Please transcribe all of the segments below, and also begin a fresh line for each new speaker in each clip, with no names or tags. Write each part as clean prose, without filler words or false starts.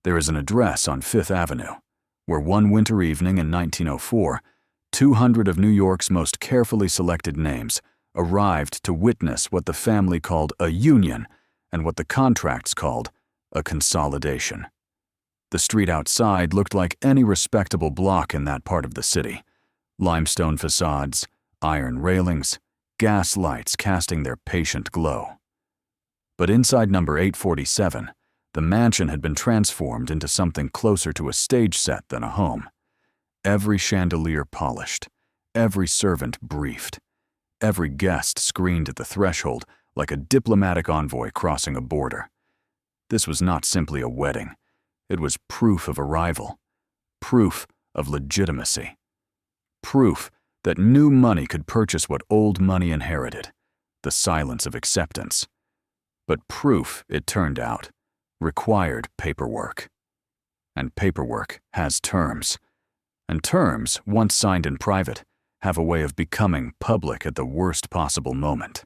There is an address on Fifth Avenue, where one winter evening in 1904, 200 of New York's most carefully selected names arrived to witness what the family called a union and what the contracts called a consolidation. The street outside looked like any respectable block in that part of the city. Limestone facades, iron railings, gas lights casting their patient glow. But inside number 847, the mansion had been transformed into something closer to a stage set than a home. Every chandelier polished, every servant briefed, every guest screened at the threshold like a diplomatic envoy crossing a border. This was not simply a wedding. It was proof of arrival, proof of legitimacy, proof that new money could purchase what old money inherited, the silence of acceptance. But proof, it turned out, required paperwork. And paperwork has terms. And terms, once signed in private, have a way of becoming public at the worst possible moment.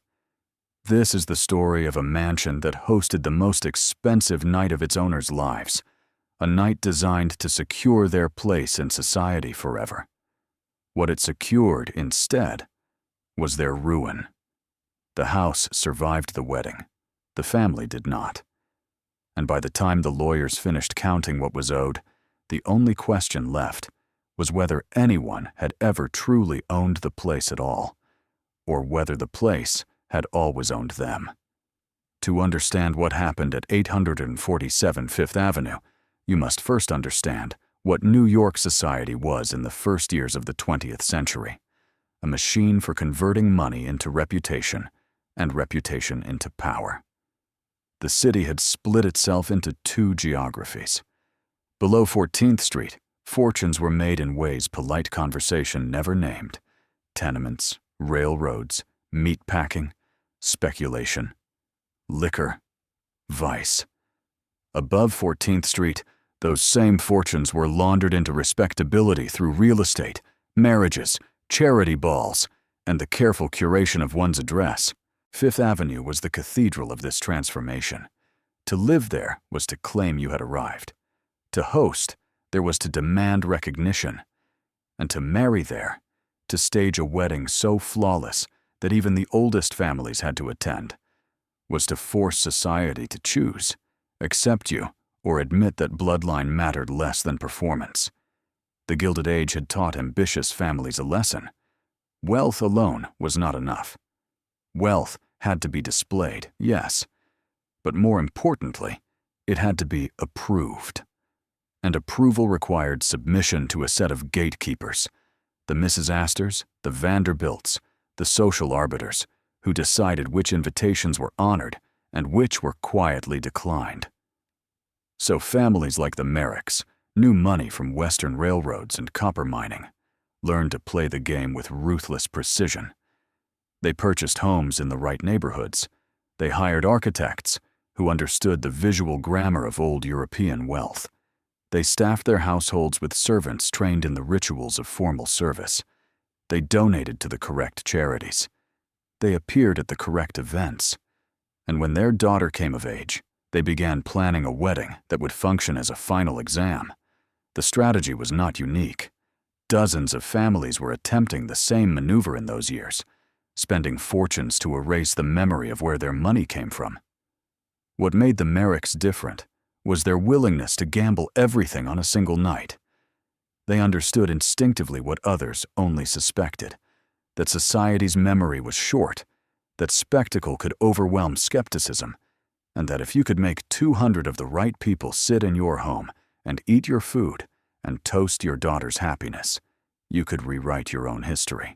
This is the story of a mansion that hosted the most expensive night of its owners' lives, a night designed to secure their place in society forever. What it secured, instead, was their ruin. The house survived the wedding. The family did not. And by the time the lawyers finished counting what was owed, the only question left was whether anyone had ever truly owned the place at all, or whether the place had always owned them. To understand what happened at 847 Fifth Avenue, you must first understand what New York society was in the first years of the 20th century, a machine for converting money into reputation and reputation into power. The city had split itself into two geographies. Below 14th Street, fortunes were made in ways polite conversation never named: tenements, railroads, meatpacking, speculation, liquor, vice. Above 14th Street, those same fortunes were laundered into respectability through real estate, marriages, charity balls, and the careful curation of one's address. Fifth Avenue was the cathedral of this transformation. To live there was to claim you had arrived. To host, there was to demand recognition. And to marry there, to stage a wedding so flawless that even the oldest families had to attend, was to force society to choose, accept you, or admit that bloodline mattered less than performance. The Gilded Age had taught ambitious families a lesson. Wealth alone was not enough. Wealth had to be displayed, yes, but more importantly, it had to be approved. And approval required submission to a set of gatekeepers, the Mrs. Astors, the Vanderbilts, the social arbiters, who decided which invitations were honored and which were quietly declined. So families like the Merricks knew money from Western railroads and copper mining, learned to play the game with ruthless precision. They purchased homes in the right neighborhoods. They hired architects who understood the visual grammar of old European wealth. They staffed their households with servants trained in the rituals of formal service. They donated to the correct charities. They appeared at the correct events. And when their daughter came of age, they began planning a wedding that would function as a final exam. The strategy was not unique. Dozens of families were attempting the same maneuver in those years, spending fortunes to erase the memory of where their money came from. What made the Merricks different was their willingness to gamble everything on a single night. They understood instinctively what others only suspected, that society's memory was short, that spectacle could overwhelm skepticism, and that if you could make 200 of the right people sit in your home and eat your food and toast your daughter's happiness, you could rewrite your own history.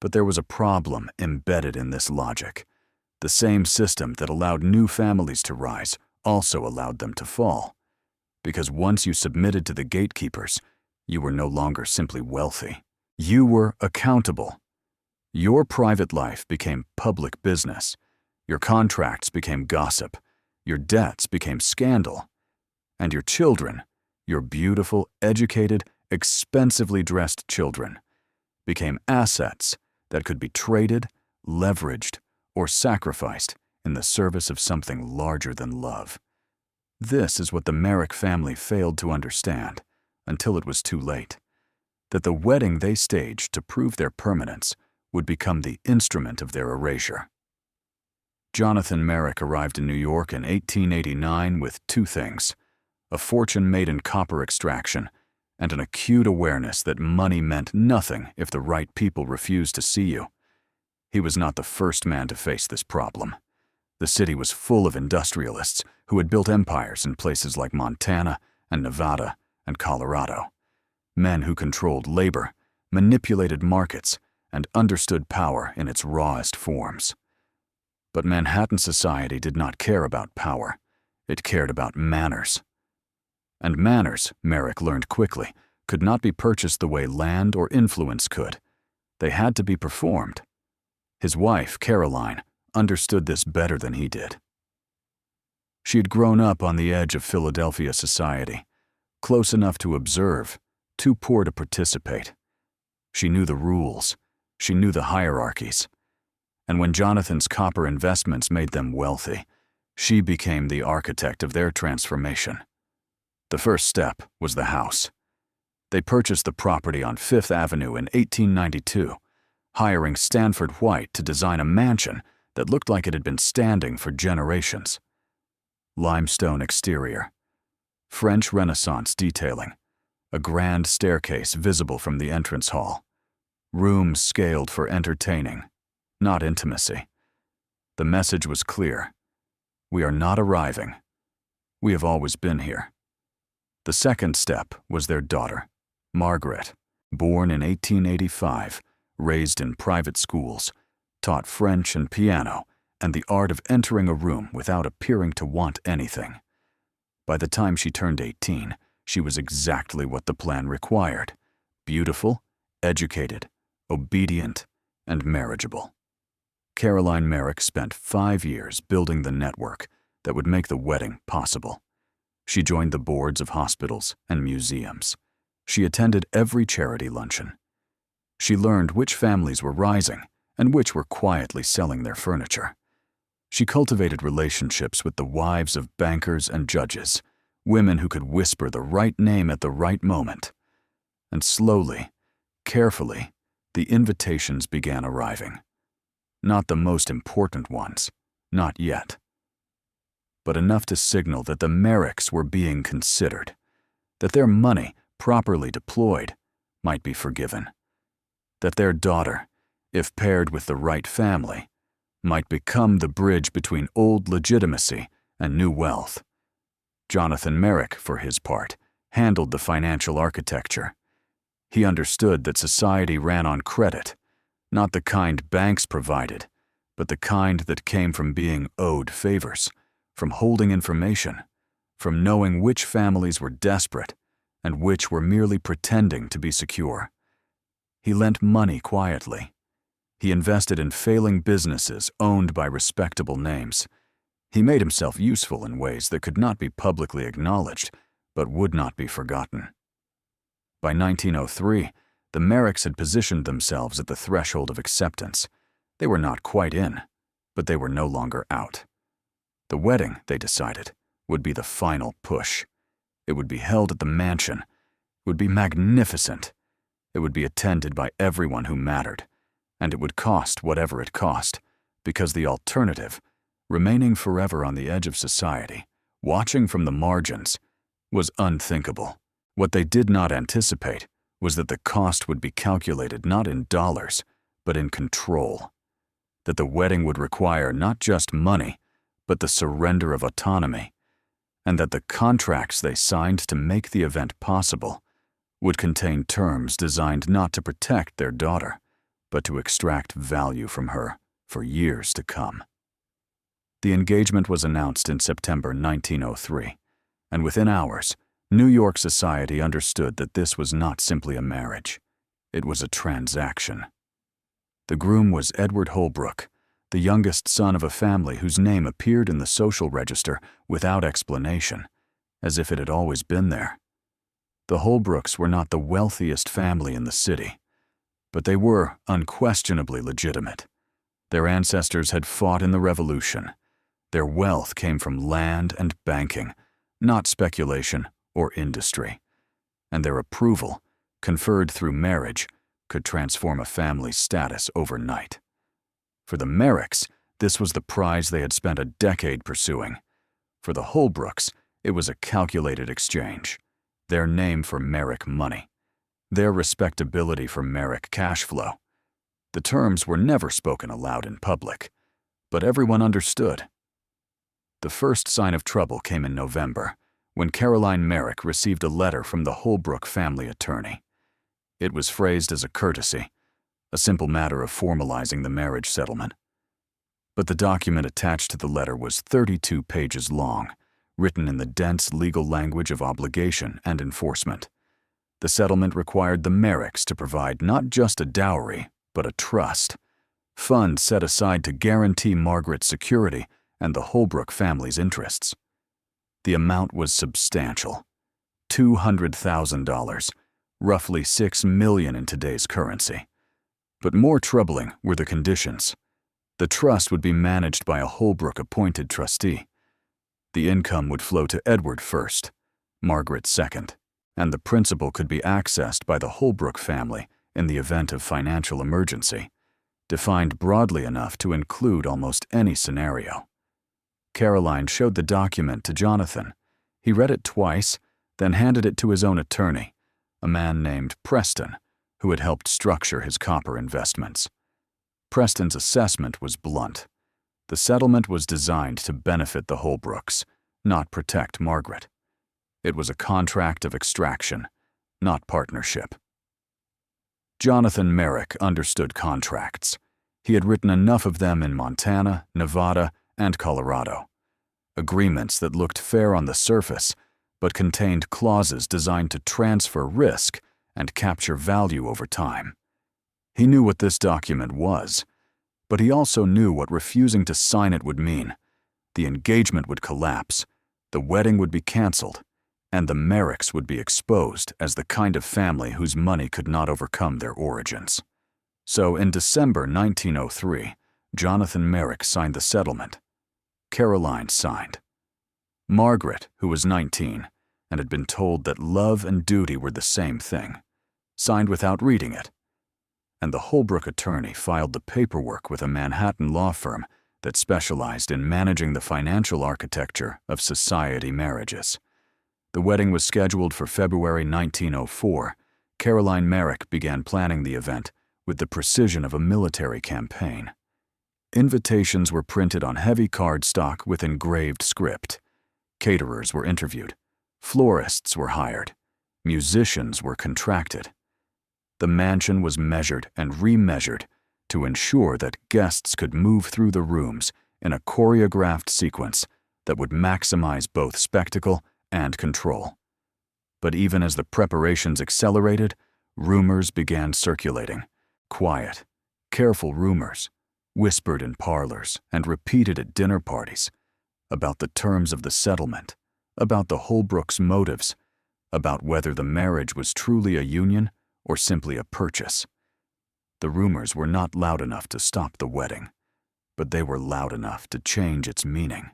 But there was a problem embedded in this logic. The same system that allowed new families to rise also allowed them to fall. Because once you submitted to the gatekeepers, you were no longer simply wealthy. You were accountable. Your private life became public business. Your contracts became gossip. Your debts became scandal. And your children, your beautiful, educated, expensively dressed children, became assets that could be traded, leveraged, or sacrificed in the service of something larger than love. This is what the Merrick family failed to understand until it was too late, that the wedding they staged to prove their permanence would become the instrument of their erasure. Jonathan Merrick arrived in New York in 1889 with two things: a fortune made in copper extraction and an acute awareness that money meant nothing if the right people refused to see you. He was not the first man to face this problem. The city was full of industrialists who had built empires in places like Montana and Nevada and Colorado. Men who controlled labor, manipulated markets, and understood power in its rawest forms. But Manhattan society did not care about power. It cared about manners. And manners, Merrick learned quickly, could not be purchased the way land or influence could. They had to be performed. His wife, Caroline, understood this better than he did. She had grown up on the edge of Philadelphia society, close enough to observe, too poor to participate. She knew the rules. She knew the hierarchies. And when Jonathan's copper investments made them wealthy, she became the architect of their transformation. The first step was the house. They purchased the property on Fifth Avenue in 1892, hiring Stanford White to design a mansion that looked like it had been standing for generations. Limestone exterior, French Renaissance detailing, a grand staircase visible from the entrance hall, rooms scaled for entertaining, not intimacy. The message was clear. We are not arriving. We have always been here. The second step was their daughter, Margaret, born in 1885, raised in private schools, taught French and piano, and the art of entering a room without appearing to want anything. By the time she turned 18, she was exactly what the plan required: beautiful, educated, obedient, and marriageable. Caroline Merrick spent 5 years building the network that would make the wedding possible. She joined the boards of hospitals and museums. She attended every charity luncheon. She learned which families were rising and which were quietly selling their furniture. She cultivated relationships with the wives of bankers and judges, women who could whisper the right name at the right moment. And slowly, carefully, the invitations began arriving. Not the most important ones, not yet, but enough to signal that the Merricks were being considered, that their money, properly deployed, might be forgiven, that their daughter, if paired with the right family, might become the bridge between old legitimacy and new wealth. Jonathan Merrick, for his part, handled the financial architecture. He understood that society ran on credit, not the kind banks provided, but the kind that came from being owed favors, from holding information, from knowing which families were desperate and which were merely pretending to be secure. He lent money quietly. He invested in failing businesses owned by respectable names. He made himself useful in ways that could not be publicly acknowledged, but would not be forgotten. By 1903, the Merricks had positioned themselves at the threshold of acceptance. They were not quite in, but they were no longer out. The wedding, they decided, would be the final push. It would be held at the mansion. It would be magnificent. It would be attended by everyone who mattered. And it would cost whatever it cost, because the alternative, remaining forever on the edge of society, watching from the margins, was unthinkable. What they did not anticipate was that the cost would be calculated not in dollars, but in control. That the wedding would require not just money, but the surrender of autonomy, and that the contracts they signed to make the event possible would contain terms designed not to protect their daughter, but to extract value from her for years to come. The engagement was announced in September 1903, and within hours, New York society understood that this was not simply a marriage. It was a transaction. The groom was Edward Holbrook, the youngest son of a family whose name appeared in the social register without explanation, as if it had always been there. The Holbrooks were not the wealthiest family in the city, but they were unquestionably legitimate. Their ancestors had fought in the Revolution. Their wealth came from land and banking, not speculation or industry. And their approval, conferred through marriage, could transform a family's status overnight. For the Merricks, this was the prize they had spent a decade pursuing. For the Holbrooks, it was a calculated exchange. Their name for Merrick money. Their respectability for Merrick cash flow. The terms were never spoken aloud in public, but everyone understood. The first sign of trouble came in November, when Caroline Merrick received a letter from the Holbrook family attorney. It was phrased as a courtesy, a simple matter of formalizing the marriage settlement. But the document attached to the letter was 32 pages long, written in the dense legal language of obligation and enforcement. The settlement required the Merricks to provide not just a dowry, but a trust, funds set aside to guarantee Margaret's security and the Holbrook family's interests. The amount was substantial, $200,000, roughly $6 million in today's currency. But more troubling were the conditions. The trust would be managed by a Holbrook-appointed trustee. The income would flow to Edward first, Margaret second, and the principal could be accessed by the Holbrook family in the event of financial emergency, defined broadly enough to include almost any scenario. Caroline showed the document to Jonathan. He read it twice, then handed it to his own attorney, a man named Preston, who had helped structure his copper investments. Preston's assessment was blunt. The settlement was designed to benefit the Holbrooks, not protect Margaret. It was a contract of extraction, not partnership. Jonathan Merrick understood contracts. He had written enough of them in Montana, Nevada, and Colorado. Agreements that looked fair on the surface, but contained clauses designed to transfer risk and capture value over time. He knew what this document was, but he also knew what refusing to sign it would mean. The engagement would collapse, the wedding would be canceled, and the Merricks would be exposed as the kind of family whose money could not overcome their origins. So in December 1903, Jonathan Merrick signed the settlement. Caroline signed. Margaret, who was 19 and had been told that love and duty were the same thing, signed without reading it. And the Holbrook attorney filed the paperwork with a Manhattan law firm that specialized in managing the financial architecture of society marriages. The wedding was scheduled for February 1904. Caroline Merrick began planning the event with the precision of a military campaign. Invitations were printed on heavy cardstock with engraved script. Caterers were interviewed. Florists were hired. Musicians were contracted. The mansion was measured and remeasured to ensure that guests could move through the rooms in a choreographed sequence that would maximize both spectacle and control. But even as the preparations accelerated, rumors began circulating. Quiet, careful rumors, whispered in parlors and repeated at dinner parties, about the terms of the settlement, about the Holbrooks' motives, about whether the marriage was truly a union or simply a purchase. The rumors were not loud enough to stop the wedding, but they were loud enough to change its meaning.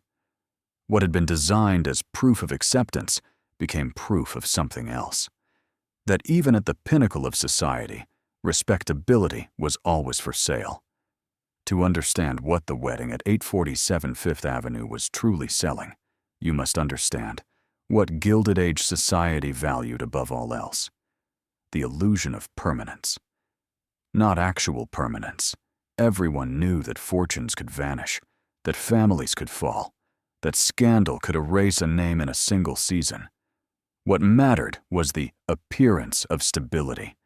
What had been designed as proof of acceptance became proof of something else. That even at the pinnacle of society, respectability was always for sale. To understand what the wedding at 847 Fifth Avenue was truly selling, you must understand what Gilded Age society valued above all else: the illusion of permanence. Not actual permanence. Everyone knew that fortunes could vanish, that families could fall, that scandal could erase a name in a single season. What mattered was the appearance of stability,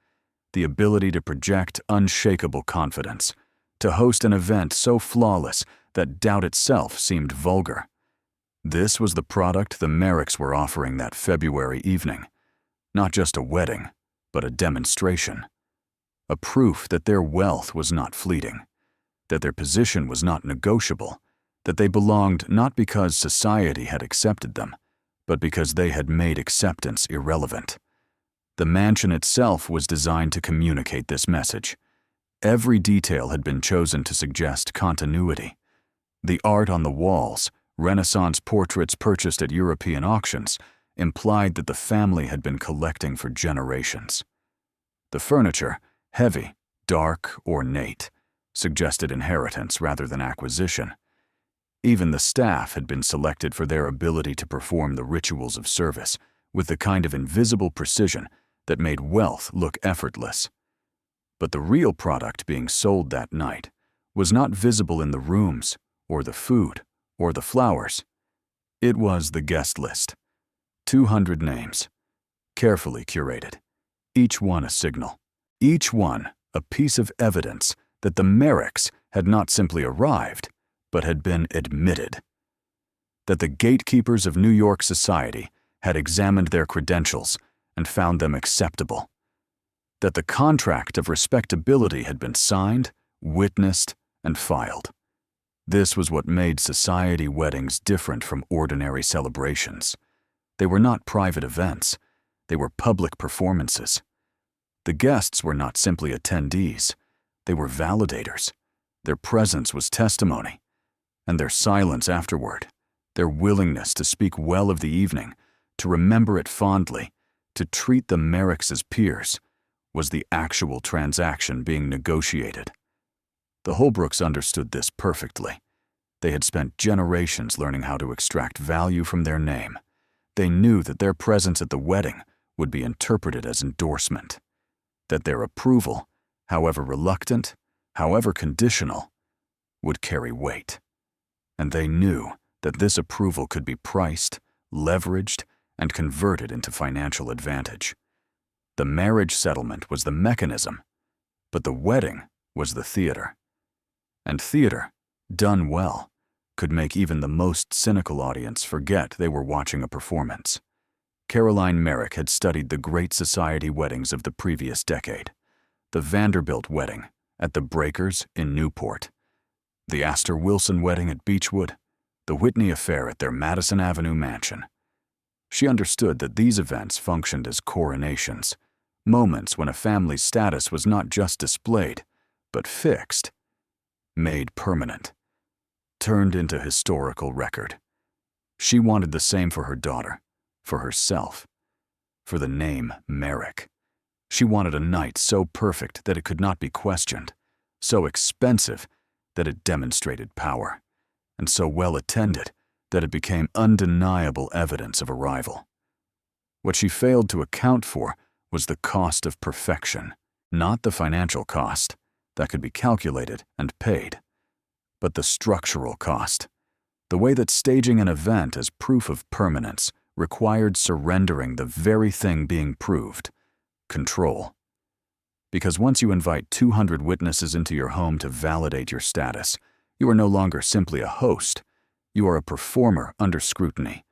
the ability to project unshakable confidence, to host an event so flawless that doubt itself seemed vulgar. This was the product the Merricks were offering that February evening. Not just a wedding, but a demonstration. A proof that their wealth was not fleeting, that their position was not negotiable, that they belonged not because society had accepted them, but because they had made acceptance irrelevant. The mansion itself was designed to communicate this message. Every detail had been chosen to suggest continuity. The art on the walls, Renaissance portraits purchased at European auctions implied that the family had been collecting for generations. The furniture, heavy, dark, ornate, suggested inheritance rather than acquisition. Even the staff had been selected for their ability to perform the rituals of service with the kind of invisible precision that made wealth look effortless. But the real product being sold that night was not visible in the rooms, or the food, or the flowers. It was the guest list. 200 names, carefully curated, each one a signal, each one a piece of evidence that the Merricks had not simply arrived, but had been admitted. That the gatekeepers of New York society had examined their credentials and found them acceptable. That the contract of respectability had been signed, witnessed, and filed. This was what made society weddings different from ordinary celebrations. They were not private events. They were public performances. The guests were not simply attendees. They were validators. Their presence was testimony. And their silence afterward, their willingness to speak well of the evening, to remember it fondly, to treat the Merricks as peers, was the actual transaction being negotiated. The Holbrooks understood this perfectly. They had spent generations learning how to extract value from their name. They knew that their presence at the wedding would be interpreted as endorsement, that their approval, however reluctant, however conditional, would carry weight. And they knew that this approval could be priced, leveraged, and converted into financial advantage. The marriage settlement was the mechanism, but the wedding was the theater. And theater, done well, could make even the most cynical audience forget they were watching a performance. Caroline Merrick had studied the great society weddings of the previous decade. The Vanderbilt wedding at the Breakers in Newport, the Astor Wilson wedding at Beechwood, the Whitney affair at their Madison Avenue mansion. She understood that these events functioned as coronations, moments when a family's status was not just displayed, but fixed, made permanent, turned into historical record. She wanted the same for her daughter, for herself, for the name Merrick. She wanted a night so perfect that it could not be questioned, so expensive that it demonstrated power, and so well attended that it became undeniable evidence of arrival. What she failed to account for was the cost of perfection, not the financial cost that could be calculated and paid, but the structural cost, the way that staging an event as proof of permanence required surrendering the very thing being proved, control. Because once you invite 200 witnesses into your home to validate your status, you are no longer simply a host. You are a performer under scrutiny,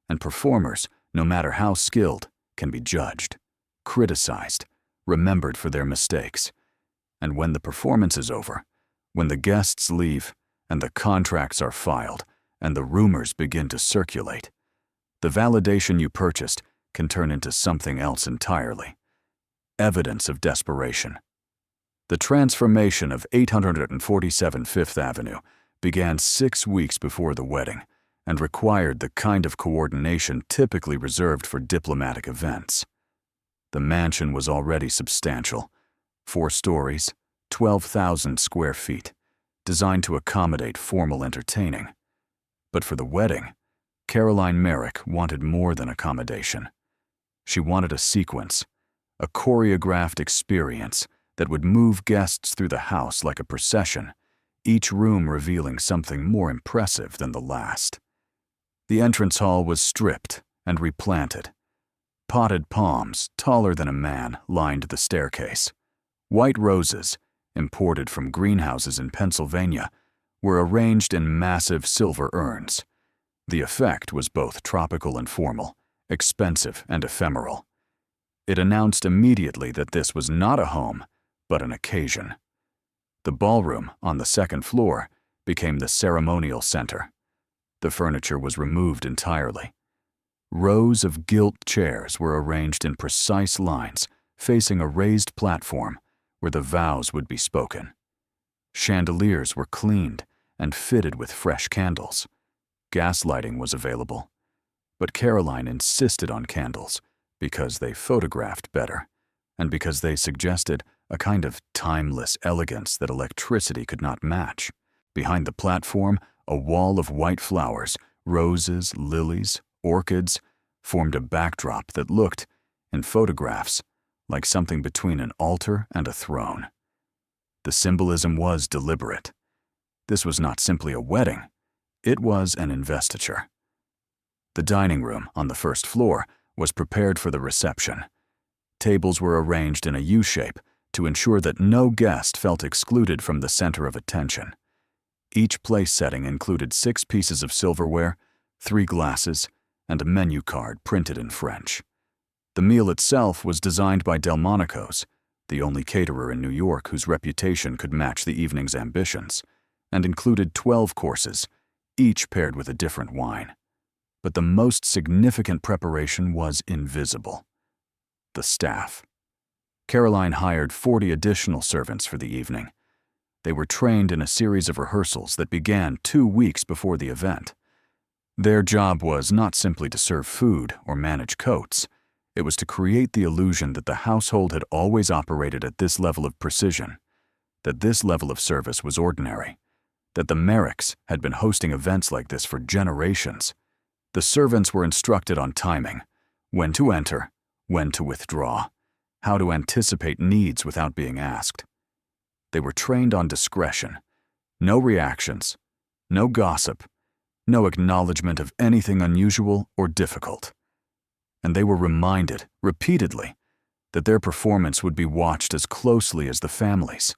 and performers, no matter how skilled, can be judged, criticized, remembered for their mistakes. And when the performance is over, when the guests leave, and the contracts are filed, and the rumors begin to circulate, the validation you purchased can turn into something else entirely. Evidence of desperation. The transformation of 847 Fifth Avenue began 6 weeks before the wedding and required the kind of coordination typically reserved for diplomatic events. The mansion was already substantial, 4 stories, 12,000 square feet, designed to accommodate formal entertaining. But for the wedding, Caroline Merrick wanted more than accommodation. She wanted a sequence, a choreographed experience that would move guests through the house like a procession, each room revealing something more impressive than the last. The entrance hall was stripped and replanted. Potted palms, taller than a man, lined the staircase. White roses, imported from greenhouses in Pennsylvania, were arranged in massive silver urns. The effect was both tropical and formal, expensive and ephemeral. It announced immediately that this was not a home, but an occasion. The ballroom on the second floor became the ceremonial center. The furniture was removed entirely. Rows of gilt chairs were arranged in precise lines, facing a raised platform where the vows would be spoken. Chandeliers were cleaned and fitted with fresh candles. gas lighting was available. But Caroline insisted on candles because they photographed better, and because they suggested a kind of timeless elegance that electricity could not match. Behind the platform, a wall of white flowers, roses, lilies, orchids, formed a backdrop that looked, in photographs, like something between an altar and a throne. The symbolism was deliberate. This was not simply a wedding, it was an investiture. The dining room, on the first floor, was prepared for the reception. Tables were arranged in a U-shape to ensure that no guest felt excluded from the center of attention. Each place setting included 6 pieces of silverware, 3 glasses, and a menu card printed in French. The meal itself was designed by Delmonico's, the only caterer in New York whose reputation could match the evening's ambitions, and included 12 courses, each paired with a different wine. But the most significant preparation was invisible: the staff. Caroline hired 40 additional servants for the evening. They were trained in a series of rehearsals that began 2 weeks before the event. Their job was not simply to serve food or manage coats. It was to create the illusion that the household had always operated at this level of precision, that this level of service was ordinary, that the Merricks had been hosting events like this for generations. The servants were instructed on timing, when to enter, when to withdraw, how to anticipate needs without being asked. They were trained on discretion, no reactions, no gossip, no acknowledgement of anything unusual or difficult. And they were reminded, repeatedly, that their performance would be watched as closely as the family's,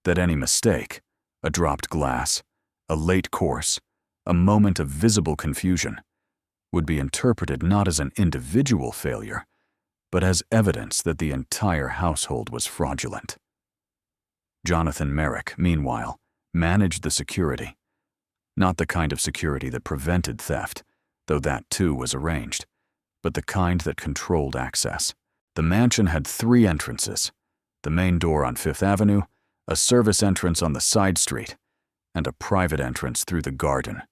that any mistake, a dropped glass, a late course, a moment of visible confusion, would be interpreted not as an individual failure, but as evidence that the entire household was fraudulent. Jonathan Merrick, meanwhile, managed the security. Not the kind of security that prevented theft, though that too was arranged, but the kind that controlled access. The mansion had 3 entrances: the main door on Fifth Avenue, a service entrance on the side street, and a private entrance through the garden.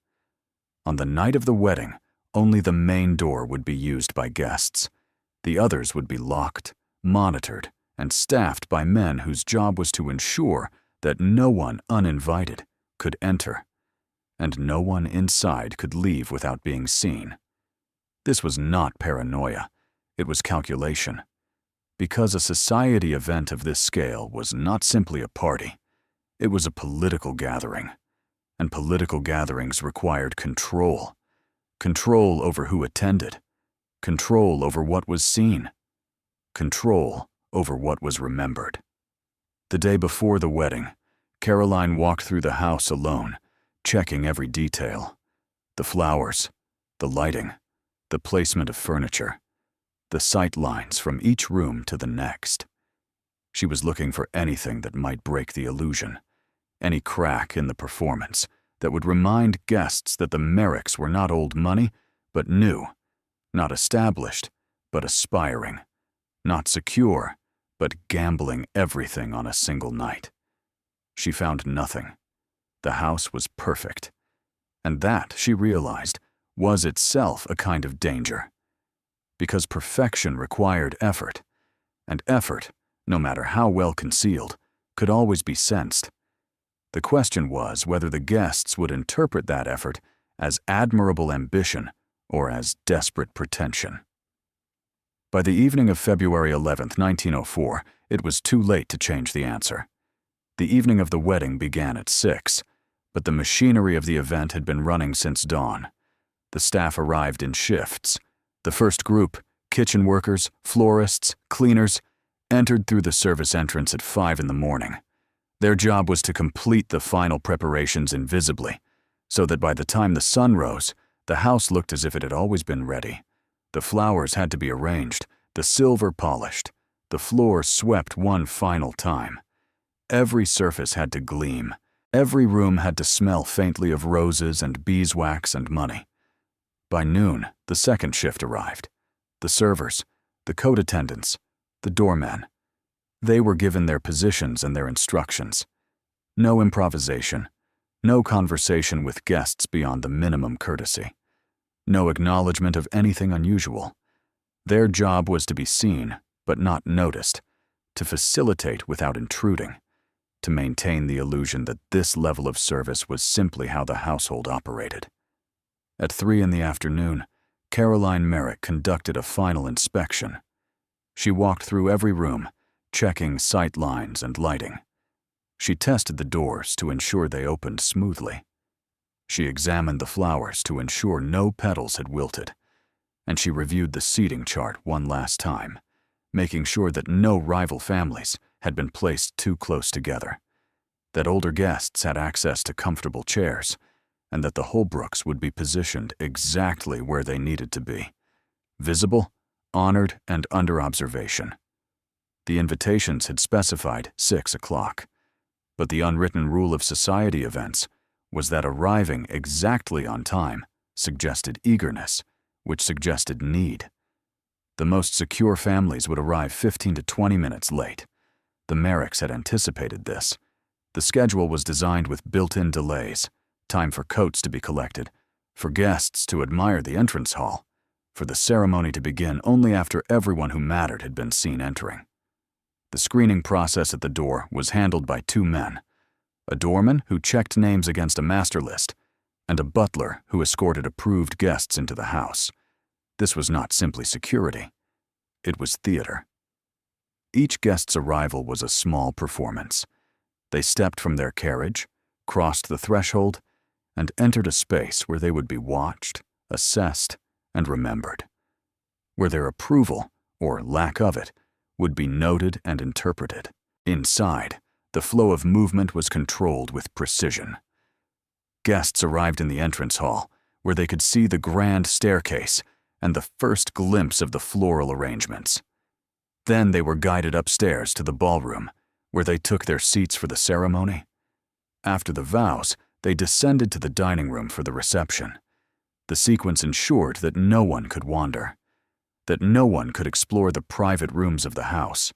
On the night of the wedding, only the main door would be used by guests. The others would be locked, monitored, and staffed by men whose job was to ensure that no one uninvited could enter, and no one inside could leave without being seen. This was not paranoia, it was calculation. Because a society event of this scale was not simply a party, it was a political gathering. And political gatherings required control. Control over who attended. Control over what was seen. Control over what was remembered. The day before the wedding, Caroline walked through the house alone, checking every detail: the flowers, the lighting, the placement of furniture, the sight lines from each room to the next. She was looking for anything that might break the illusion, any crack in the performance that would remind guests that the Merricks were not old money, but new, not established, but aspiring, not secure, but gambling everything on a single night. She found nothing. The house was perfect, and that, she realized, was itself a kind of danger. Because perfection required effort, and effort, no matter how well concealed, could always be sensed. The question was whether the guests would interpret that effort as admirable ambition or as desperate pretension. By the evening of February 11, 1904, it was too late to change the answer. The evening of the wedding began at 6, but the machinery of the event had been running since dawn. The staff arrived in shifts. The first group, kitchen workers, florists, cleaners, entered through the service entrance at 5 in the morning. Their job was to complete the final preparations invisibly, so that by the time the sun rose, the house looked as if it had always been ready. The flowers had to be arranged, the silver polished, the floor swept one final time. Every surface had to gleam. Every room had to smell faintly of roses and beeswax and money. By noon, the second shift arrived. The servers, the coat attendants, the doormen. They were given their positions and their instructions. No improvisation, No conversation with guests beyond the minimum courtesy. No acknowledgement of anything unusual. Their job was to be seen, but not noticed, to facilitate without intruding, to maintain the illusion that this level of service was simply how the household operated. At 3 p.m, Caroline Merrick conducted a final inspection. She walked through every room, checking sight lines and lighting. She tested the doors to ensure they opened smoothly. She examined the flowers to ensure no petals had wilted, and she reviewed the seating chart one last time, making sure that no rival families had been placed too close together, that older guests had access to comfortable chairs, and that the Holbrooks would be positioned exactly where they needed to be, visible, honored, and under observation. The invitations had specified 6 o'clock, but the unwritten rule of society events was that arriving exactly on time suggested eagerness, which suggested need. The most secure families would arrive 15 to 20 minutes late. The Merricks had anticipated this. The schedule was designed with built-in delays, time for coats to be collected, for guests to admire the entrance hall, for the ceremony to begin only after everyone who mattered had been seen entering. The screening process at the door was handled by 2 men, a doorman who checked names against a master list, and a butler who escorted approved guests into the house. This was not simply security. It was theater. Each guest's arrival was a small performance. They stepped from their carriage, crossed the threshold, and entered a space where they would be watched, assessed, and remembered, where their approval, or lack of it, would be noted and interpreted. Inside, the flow of movement was controlled with precision. Guests arrived in the entrance hall, where they could see the grand staircase and the first glimpse of the floral arrangements. Then they were guided upstairs to the ballroom, where they took their seats for the ceremony. After the vows, they descended to the dining room for the reception. The sequence ensured that no one could wander, that no one could explore the private rooms of the house,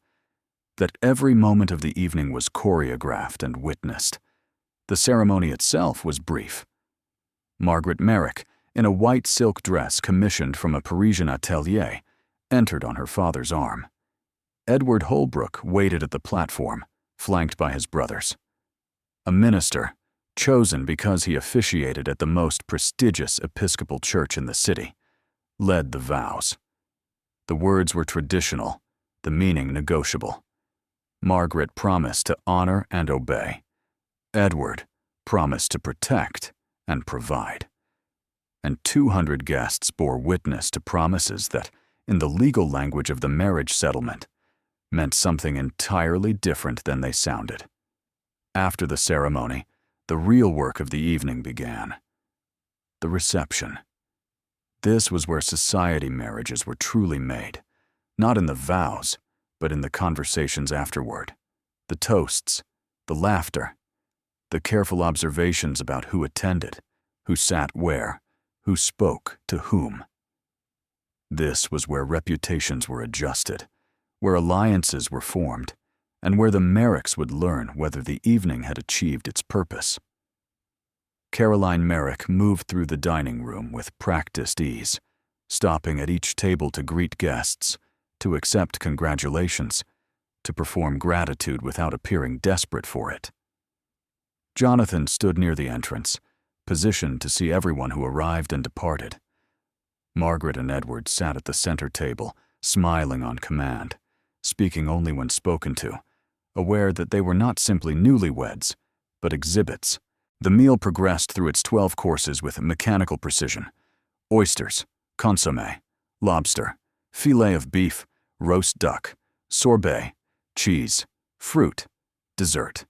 that every moment of the evening was choreographed and witnessed. The ceremony itself was brief. Margaret Merrick, in a white silk dress commissioned from a Parisian atelier, entered on her father's arm. Edward Holbrook waited at the platform, flanked by his brothers. A minister, chosen because he officiated at the most prestigious Episcopal church in the city, led the vows. The words were traditional, the meaning negotiable. Margaret promised to honor and obey. Edward promised to protect and provide. And 200 guests bore witness to promises that, in the legal language of the marriage settlement, meant something entirely different than they sounded. After the ceremony, the real work of the evening began. The reception. This was where society marriages were truly made, not in the vows, but in the conversations afterward, the toasts, the laughter, the careful observations about who attended, who sat where, who spoke to whom. This was where reputations were adjusted, where alliances were formed, and where the Merricks would learn whether the evening had achieved its purpose. Caroline Merrick moved through the dining room with practiced ease, stopping at each table to greet guests, to accept congratulations, to perform gratitude without appearing desperate for it. Jonathan stood near the entrance, positioned to see everyone who arrived and departed. Margaret and Edward sat at the center table, smiling on command, speaking only when spoken to, aware that they were not simply newlyweds, but exhibits. The meal progressed through its 12 courses with mechanical precision. Oysters, consommé, lobster, filet of beef, roast duck, sorbet, cheese, fruit, dessert.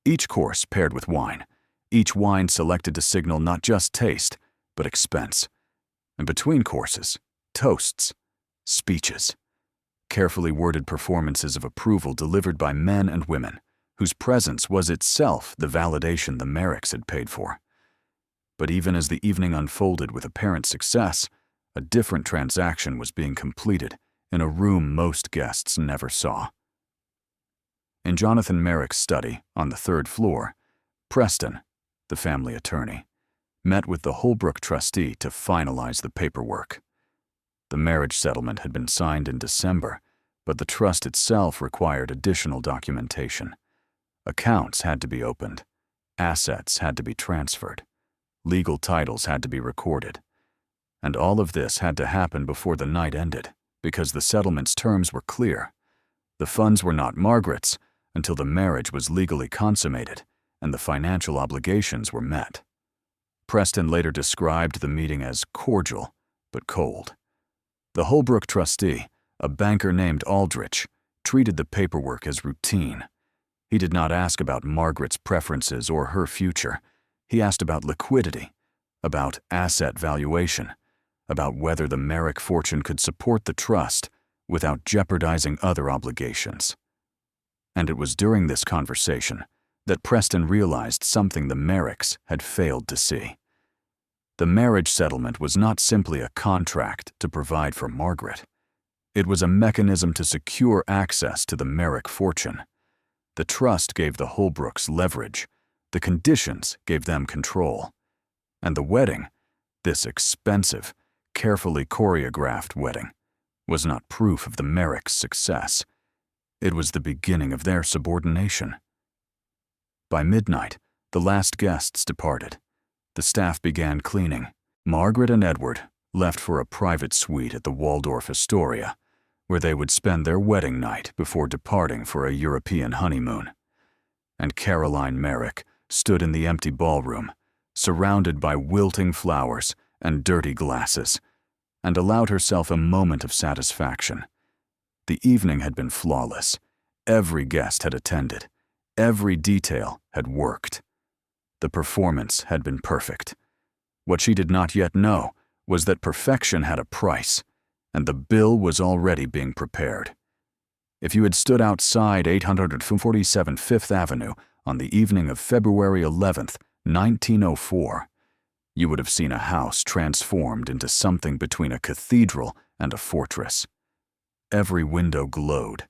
Each course paired with wine, each wine selected to signal not just taste, but expense. And between courses, toasts, speeches, carefully worded performances of approval delivered by men and women, whose presence was itself the validation the Merricks had paid for. But even as the evening unfolded with apparent success, a different transaction was being completed in a room most guests never saw. In Jonathan Merrick's study on the 3rd floor, Preston, the family attorney, met with the Holbrook trustee to finalize the paperwork. The marriage settlement had been signed in December, but the trust itself required additional documentation. Accounts had to be opened, assets had to be transferred, legal titles had to be recorded. And all of this had to happen before the night ended, because the settlement's terms were clear. The funds were not Margaret's until the marriage was legally consummated and the financial obligations were met. Preston later described the meeting as cordial, but cold. The Holbrook trustee, a banker named Aldrich, treated the paperwork as routine. He did not ask about Margaret's preferences or her future. He asked about liquidity, about asset valuation, about whether the Merrick fortune could support the trust without jeopardizing other obligations. And it was during this conversation that Preston realized something the Merricks had failed to see. The marriage settlement was not simply a contract to provide for Margaret. It was a mechanism to secure access to the Merrick fortune. The trust gave the Holbrooks leverage. The conditions gave them control. And the wedding, this expensive, carefully choreographed wedding, was not proof of the Merrick's success. It was the beginning of their subordination. By midnight, the last guests departed. The staff began cleaning. Margaret and Edward left for a private suite at the Waldorf Astoria, where they would spend their wedding night before departing for a European honeymoon. And Caroline Merrick stood in the empty ballroom, surrounded by wilting flowers and dirty glasses, and allowed herself a moment of satisfaction. The evening had been flawless. Every guest had attended. Every detail had worked. The performance had been perfect. What she did not yet know was that perfection had a price, and the bill was already being prepared. If you had stood outside 847 Fifth Avenue on the evening of February 11th, 1904, you would have seen a house transformed into something between a cathedral and a fortress. Every window glowed.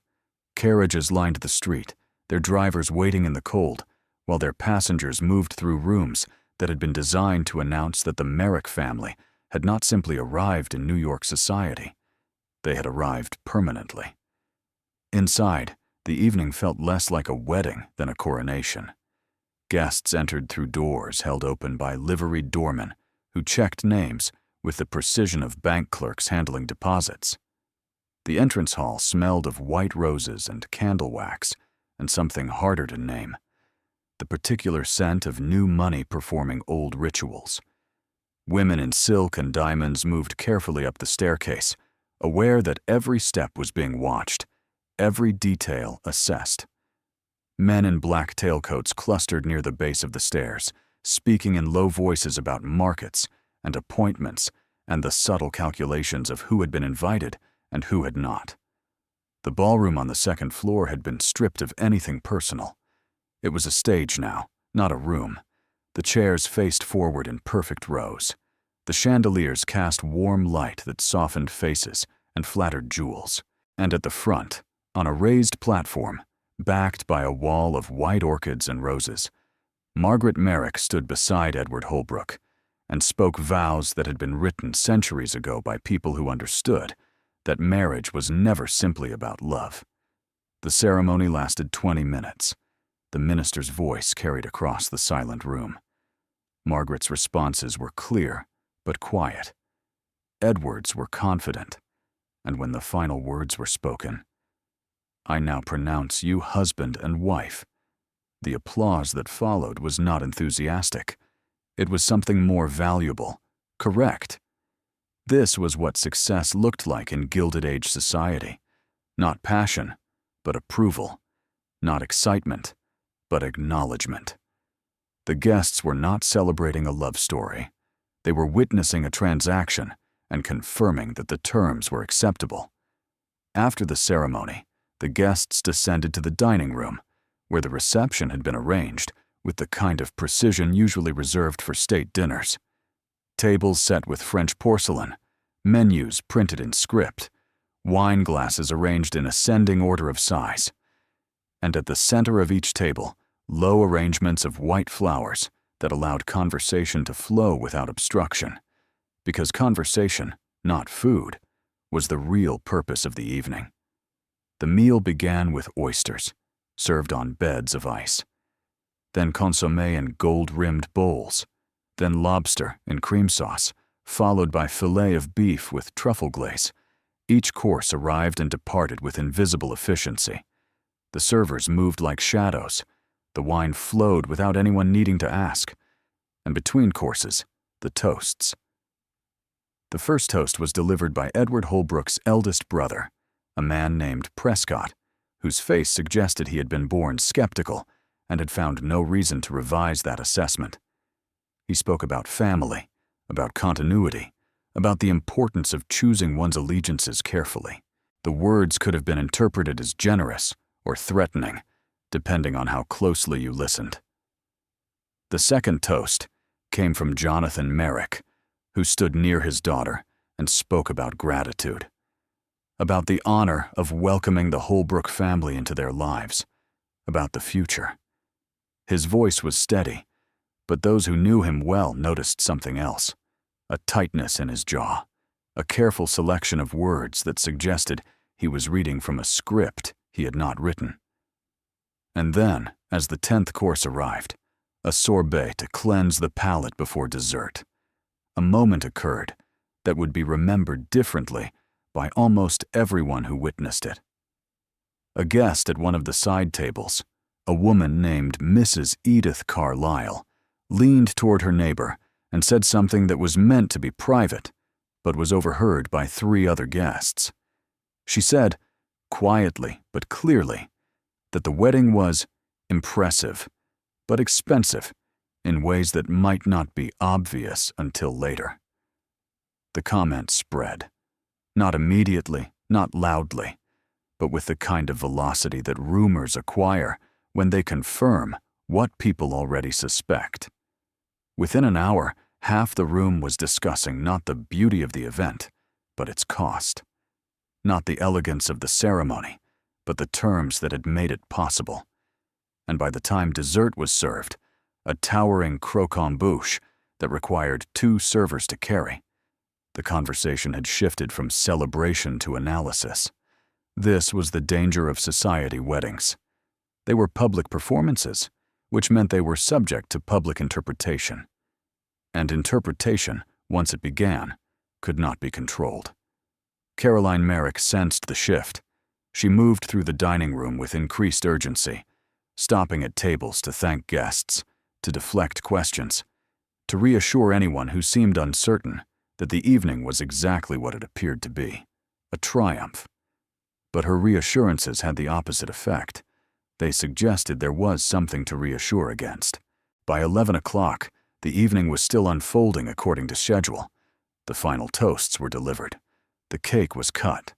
Carriages lined the street, their drivers waiting in the cold, while their passengers moved through rooms that had been designed to announce that the Merrick family had not simply arrived in New York society. They had arrived permanently. Inside, the evening felt less like a wedding than a coronation. Guests entered through doors held open by liveried doormen who checked names with the precision of bank clerks handling deposits. The entrance hall smelled of white roses and candle wax and something harder to name, the particular scent of new money performing old rituals. Women in silk and diamonds moved carefully up the staircase, aware that every step was being watched, every detail assessed. Men in black tailcoats clustered near the base of the stairs, speaking in low voices about markets and appointments and the subtle calculations of who had been invited and who had not. The ballroom on the second floor had been stripped of anything personal. It was a stage now, not a room. The chairs faced forward in perfect rows. The chandeliers cast warm light that softened faces and flattered jewels. And at the front, on a raised platform, backed by a wall of white orchids and roses, Margaret Merrick stood beside Edward Holbrook and spoke vows that had been written centuries ago by people who understood that marriage was never simply about love. The ceremony lasted 20 minutes. The minister's voice carried across the silent room. Margaret's responses were clear, but quiet. Edward's were confident, and when the final words were spoken, "I now pronounce you husband and wife," the applause that followed was not enthusiastic. It was something more valuable, correct. This was what success looked like in Gilded Age society. Not passion, but approval. Not excitement, but acknowledgement. The guests were not celebrating a love story. They were witnessing a transaction and confirming that the terms were acceptable. After the ceremony, the guests descended to the dining room, where the reception had been arranged with the kind of precision usually reserved for state dinners. Tables set with French porcelain, menus printed in script, wine glasses arranged in ascending order of size. And at the center of each table, low arrangements of white flowers, that allowed conversation to flow without obstruction, because conversation, not food, was the real purpose of the evening. The meal began with oysters, served on beds of ice. Then consommé in gold-rimmed bowls, then lobster in cream sauce, followed by fillet of beef with truffle glaze. Each course arrived and departed with invisible efficiency. The servers moved like shadows. The wine flowed without anyone needing to ask. And between courses, the toasts. The first toast was delivered by Edward Holbrook's eldest brother, a man named Prescott, whose face suggested he had been born skeptical and had found no reason to revise that assessment. He spoke about family, about continuity, about the importance of choosing one's allegiances carefully. The words could have been interpreted as generous or threatening, depending on how closely you listened. The second toast came from Jonathan Merrick, who stood near his daughter and spoke about gratitude, about the honor of welcoming the Holbrook family into their lives, about the future. His voice was steady, but those who knew him well noticed something else, a tightness in his jaw, a careful selection of words that suggested he was reading from a script he had not written. And then, as the 10th course arrived, a sorbet to cleanse the palate before dessert, a moment occurred that would be remembered differently by almost everyone who witnessed it. A guest at one of the side tables, a woman named Mrs. Edith Carlyle, leaned toward her neighbor and said something that was meant to be private, but was overheard by 3 other guests. She said, quietly but clearly, that the wedding was impressive, but expensive in ways that might not be obvious until later. The comment spread, not immediately, not loudly, but with the kind of velocity that rumors acquire when they confirm what people already suspect. Within an hour, half the room was discussing not the beauty of the event, but its cost. Not the elegance of the ceremony, but the terms that had made it possible. And by the time dessert was served, a towering croquembouche that required 2 servers to carry, the conversation had shifted from celebration to analysis. This was the danger of society weddings. They were public performances, which meant they were subject to public interpretation. And interpretation, once it began, could not be controlled. Caroline Merrick sensed the shift. She moved through the dining room with increased urgency, stopping at tables to thank guests, to deflect questions, to reassure anyone who seemed uncertain that the evening was exactly what it appeared to be, a triumph. But her reassurances had the opposite effect. They suggested there was something to reassure against. By 11 o'clock, the evening was still unfolding according to schedule. The final toasts were delivered. The cake was cut.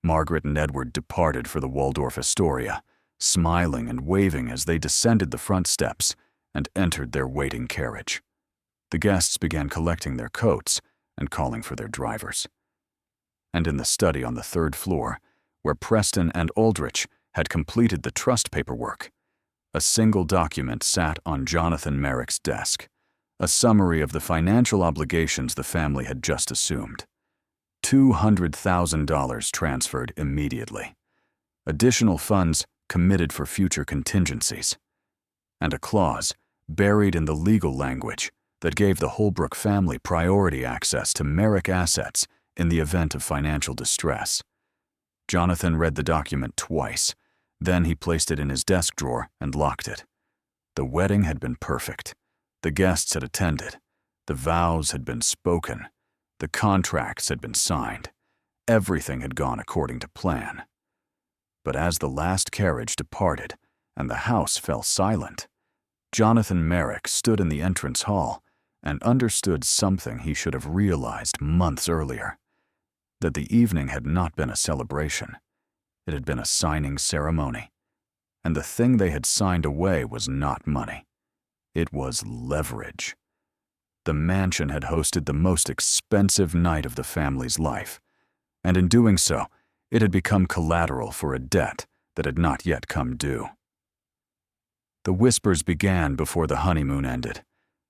Margaret and Edward departed for the Waldorf Astoria, smiling and waving as they descended the front steps and entered their waiting carriage. The guests began collecting their coats and calling for their drivers. And in the study on the 3rd floor, where Preston and Aldrich had completed the trust paperwork, a single document sat on Jonathan Merrick's desk, a summary of the financial obligations the family had just assumed. $200,000 transferred immediately. Additional funds committed for future contingencies. And a clause, buried in the legal language, that gave the Holbrook family priority access to Merrick assets in the event of financial distress. Jonathan read the document twice. Then he placed it in his desk drawer and locked it. The wedding had been perfect. The guests had attended. The vows had been spoken. The contracts had been signed. Everything had gone according to plan. But as the last carriage departed and the house fell silent, Jonathan Merrick stood in the entrance hall and understood something he should have realized months earlier, that the evening had not been a celebration. It had been a signing ceremony. And the thing they had signed away was not money. It was leverage. The mansion had hosted the most expensive night of the family's life, and in doing so, it had become collateral for a debt that had not yet come due. The whispers began before the honeymoon ended,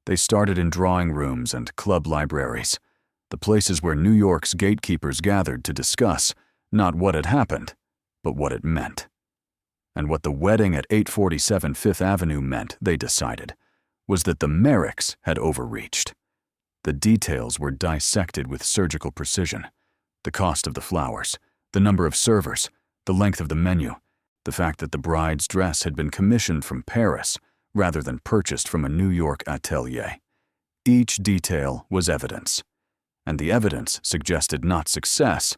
They started in drawing rooms and club libraries, the places where New York's gatekeepers gathered to discuss not what had happened, but what it meant. And what the wedding at 847 Fifth Avenue meant, they decided, was that the Merricks had overreached. The details were dissected with surgical precision. The cost of the flowers, the number of servers, the length of the menu, the fact that the bride's dress had been commissioned from Paris rather than purchased from a New York atelier. Each detail was evidence, and the evidence suggested not success,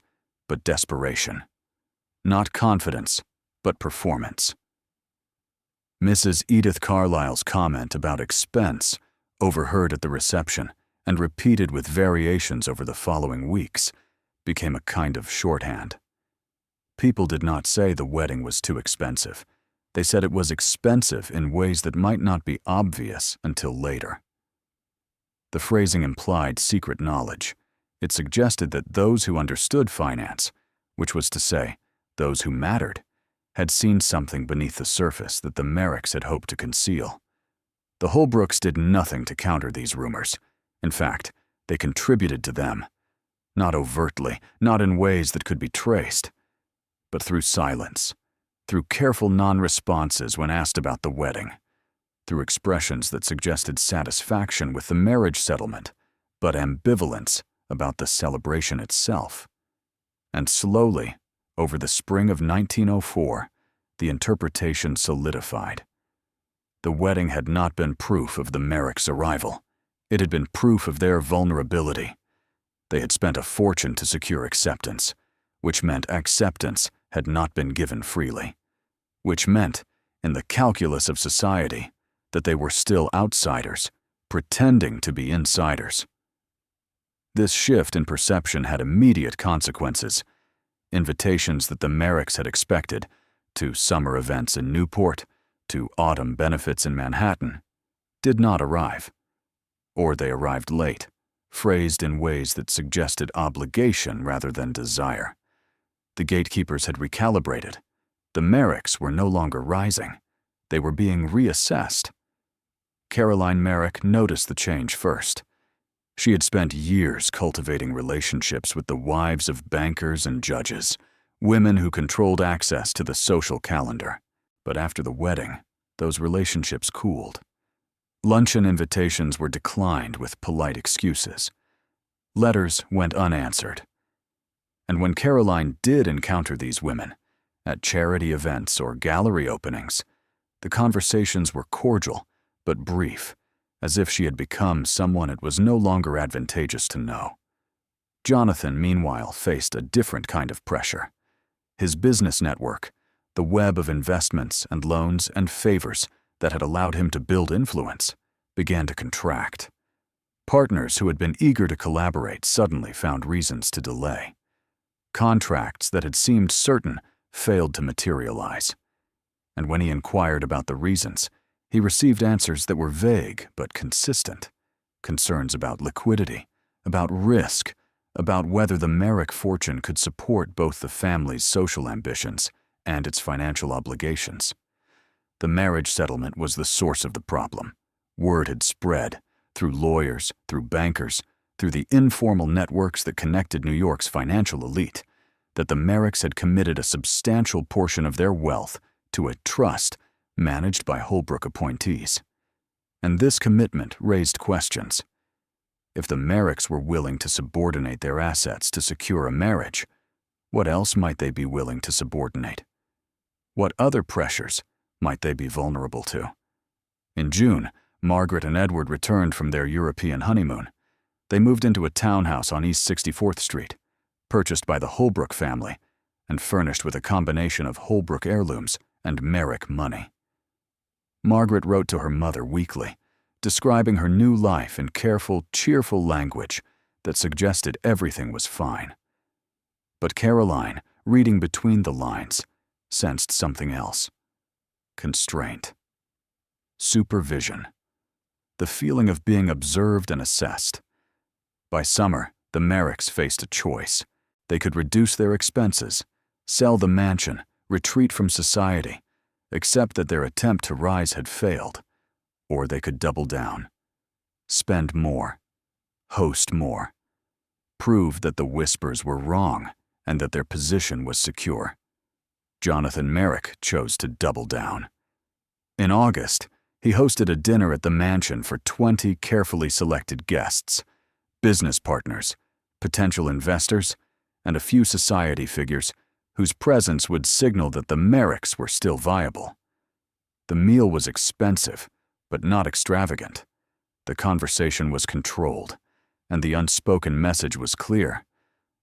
but desperation. Not confidence, but performance. Mrs. Edith Carlyle's comment about expense, overheard at the reception and repeated with variations over the following weeks, became a kind of shorthand. People did not say the wedding was too expensive. They said it was expensive in ways that might not be obvious until later. The phrasing implied secret knowledge. It suggested that those who understood finance, which was to say, those who mattered, had seen something beneath the surface that the Merricks had hoped to conceal. The Holbrooks did nothing to counter these rumors. In fact, they contributed to them. Not overtly, not in ways that could be traced, but through silence, through careful non-responses when asked about the wedding, through expressions that suggested satisfaction with the marriage settlement, but ambivalence about the celebration itself. And slowly, over the spring of 1904, the interpretation solidified. The wedding had not been proof of the Merricks' arrival. It had been proof of their vulnerability. They had spent a fortune to secure acceptance, which meant acceptance had not been given freely, which meant, in the calculus of society, that they were still outsiders, pretending to be insiders. This shift in perception had immediate consequences. Invitations that the Merricks had expected, to summer events in Newport, to autumn benefits in Manhattan, did not arrive. Or they arrived late, phrased in ways that suggested obligation rather than desire. The gatekeepers had recalibrated. The Merricks were no longer rising. They were being reassessed. Caroline Merrick noticed the change first. She had spent years cultivating relationships with the wives of bankers and judges, women who controlled access to the social calendar. But after the wedding, those relationships cooled. Luncheon invitations were declined with polite excuses. Letters went unanswered. And when Caroline did encounter these women, at charity events or gallery openings, the conversations were cordial but brief, as if she had become someone it was no longer advantageous to know. Jonathan, meanwhile, faced a different kind of pressure. His business network, the web of investments and loans and favors that had allowed him to build influence, began to contract. Partners who had been eager to collaborate suddenly found reasons to delay. Contracts that had seemed certain failed to materialize. And when he inquired about the reasons, he received answers that were vague but consistent. Concerns about liquidity, about risk, about whether the Merrick fortune could support both the family's social ambitions and its financial obligations. The marriage settlement was the source of the problem. Word had spread, through lawyers, through bankers, through the informal networks that connected New York's financial elite, that the Merricks had committed a substantial portion of their wealth to a trust managed by Holbrook appointees. And this commitment raised questions. If the Merricks were willing to subordinate their assets to secure a marriage, what else might they be willing to subordinate? What other pressures might they be vulnerable to? In June, Margaret and Edward returned from their European honeymoon. They moved into a townhouse on East 64th Street, purchased by the Holbrook family and furnished with a combination of Holbrook heirlooms and Merrick money. Margaret wrote to her mother weekly, describing her new life in careful, cheerful language that suggested everything was fine. But Caroline, reading between the lines, sensed something else. Constraint. Supervision. The feeling of being observed and assessed. By summer, the Merricks faced a choice. They could reduce their expenses, sell the mansion, retreat from society, accept that their attempt to rise had failed, or they could double down. spend more, host more, prove that the whispers were wrong and that their position was secure. Jonathan Merrick chose to double down. In August, he hosted a dinner at the mansion for 20 carefully selected guests, business partners, potential investors, and a few society figures whose presence would signal that the Merricks were still viable. The meal was expensive, but not extravagant. The conversation was controlled, and the unspoken message was clear.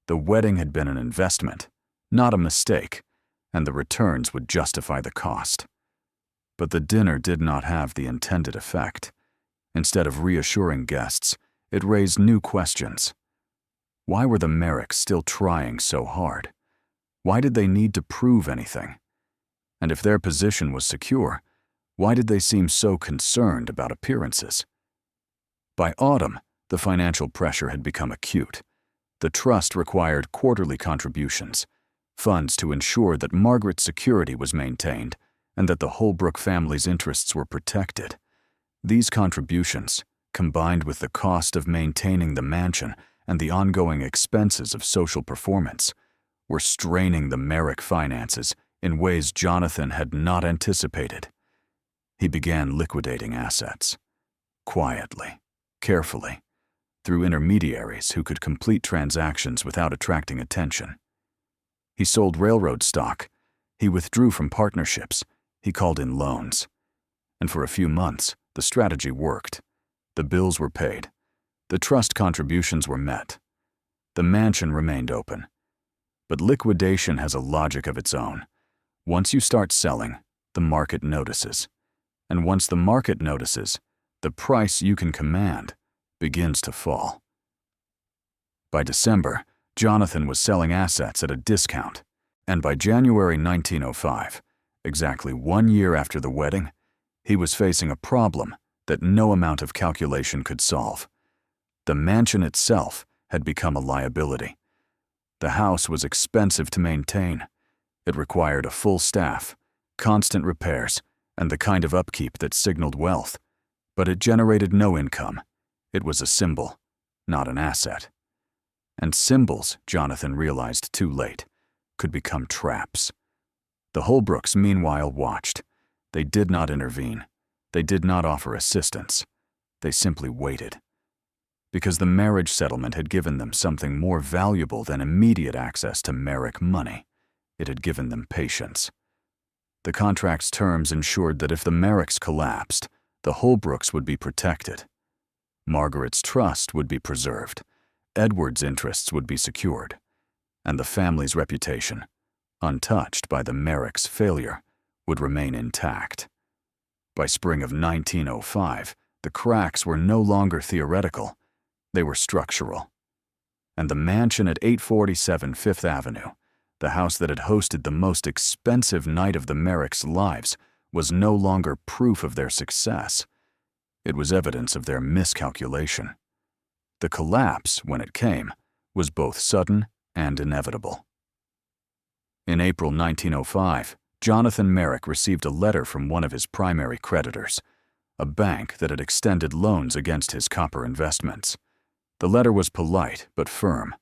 The wedding had been an investment, not a mistake, and the returns would justify the cost. But the dinner did not have the intended effect. Instead of reassuring guests, it raised new questions. Why were the Merricks still trying so hard? Why did they need to prove anything? And if their position was secure, why did they seem so concerned about appearances? By autumn, the financial pressure had become acute. The trust required quarterly contributions, funds to ensure that Margaret's security was maintained and that the Holbrook family's interests were protected. These contributions, combined with the cost of maintaining the mansion and the ongoing expenses of social performance, were straining the Merrick finances in ways Jonathan had not anticipated. He began liquidating assets, quietly, carefully, through intermediaries who could complete transactions without attracting attention. He sold railroad stock, he withdrew from partnerships, he called in loans. And for a few months, the strategy worked. The bills were paid. The trust contributions were met. The mansion remained open. But liquidation has a logic of its own. Once you start selling, the market notices. And once the market notices, the price you can command begins to fall. By December, Jonathan was selling assets at a discount, and by January 1905, exactly 1 year after the wedding, he was facing a problem that no amount of calculation could solve. The mansion itself had become a liability. The house was expensive to maintain. It required a full staff, constant repairs, and the kind of upkeep that signaled wealth. But it generated no income. It was a symbol, not an asset. And symbols, Jonathan realized too late, could become traps. The Holbrooks, meanwhile, watched. They did not intervene. They did not offer assistance. They simply waited. Because the marriage settlement had given them something more valuable than immediate access to Merrick money. It had given them patience. The contract's terms ensured that if the Merricks collapsed, the Holbrooks would be protected. Margaret's trust would be preserved. Edward's interests would be secured. And the family's reputation, untouched by the Merricks' failure, would remain intact. By spring of 1905, the cracks were no longer theoretical. They were structural. And the mansion at 847 Fifth Avenue, the house that had hosted the most expensive night of the Merricks' lives, was no longer proof of their success. It was evidence of their miscalculation. The collapse, when it came, was both sudden and inevitable. In April 1905, Jonathan Merrick received a letter from one of his primary creditors, a bank that had extended loans against his copper investments. The letter was polite but firm.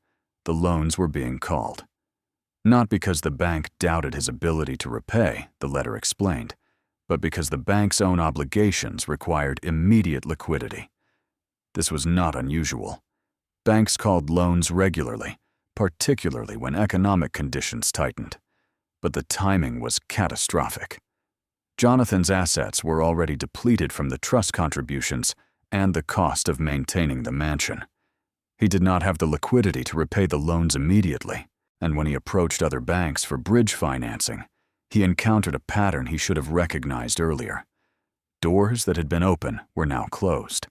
The loans were being called. Not because the bank doubted his ability to repay, the letter explained, but because the bank's own obligations required immediate liquidity. This was not unusual. Banks called loans regularly, particularly when economic conditions tightened. But the timing was catastrophic. Jonathan's assets were already depleted from the trust contributions and the cost of maintaining the mansion. He did not have the liquidity to repay the loans immediately, and when he approached other banks for bridge financing, he encountered a pattern he should have recognized earlier. Doors that had been open were now closed.